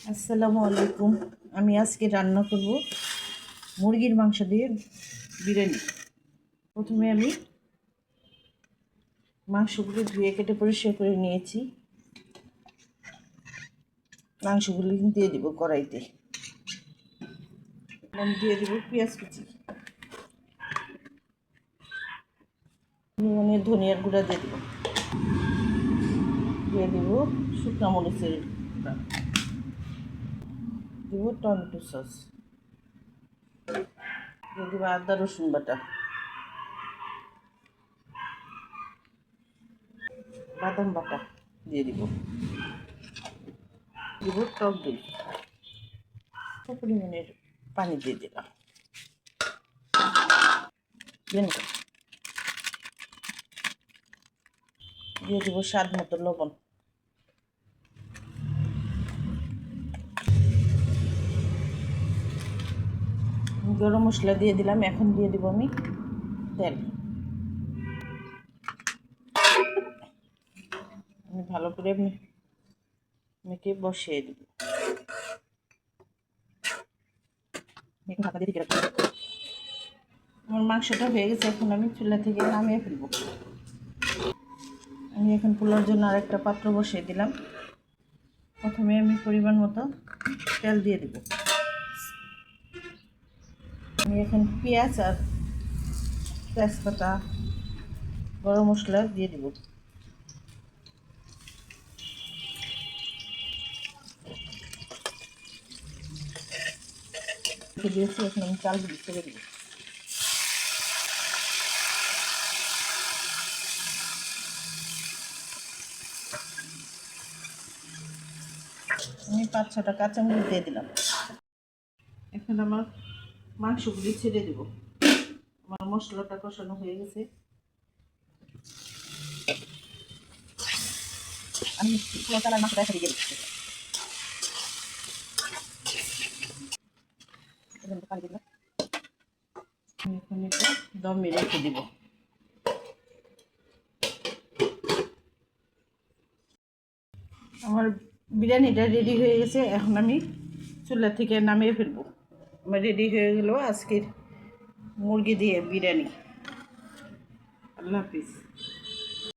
আসসালামু আলাইকুম। আমি আজকে রান্না করব মুরগির মাংস দিয়ে বিরিয়ানি। প্রথমে আমি মাংসগুলো ধুয়ে কেটে পরিষ্কার করে নিয়েছি। মাংসগুলো দিয়ে দিব কড়াইতে। আমি দিয়ে দেবো পেঁয়াজ কুচি, ধনিয়ার গুঁড়া দিয়ে দেবো শুকনো মরিচের গুঁড়া, দেবো টমেটো সস, দিয়ে দেবো আদা রসুন বাটা, বাদাম বাটা দিয়ে দিব টক দই, পরিমাণের পানি দিয়ে দিলাম, দিয়ে দেবো স্বাদ মতো লবণ, গরম মশলা দিয়ে দিলাম। এখন দিয়ে দিব আমি তেল। আমি ভালো করে মেখে বসিয়ে দিব। আমার মাংসটা হয়ে গেছে, এখন আমি চুলা থেকে নামিয়ে ফেলবো। আমি এখন পোলার জন্য আরেকটা পাত্র বসিয়ে দিলাম। প্রথমে আমি পরিমাণ মতো তেল দিয়ে দেব। আমি এখন পেঁয়াজ আর তেজপাতা, গরম মশলা দিয়ে দেব। দিয়েছি, এখন আমি চালগুলো ছেড়ে দেব। আমি 5-6টা কাঁচামরিচ দিয়ে দিলাম। এখন আমার মাংসগুলি ছেড়ে দেব। আমার মশলাটা কষানো হয়ে গেছে। আমি চালার মাংসটা একসাথে দিয়ে দিচ্ছি। এখন একটু দমে রেখে দিব। আমার বিরিয়ানিটা রেডি হয়ে গেছে, এখন আমি চুলা থেকে নামিয়ে ফেলবো। আমার রেডি হয়ে গেল আজকের মুরগি দিয়ে বিরিয়ানি। আল্লাহ হাফিজ।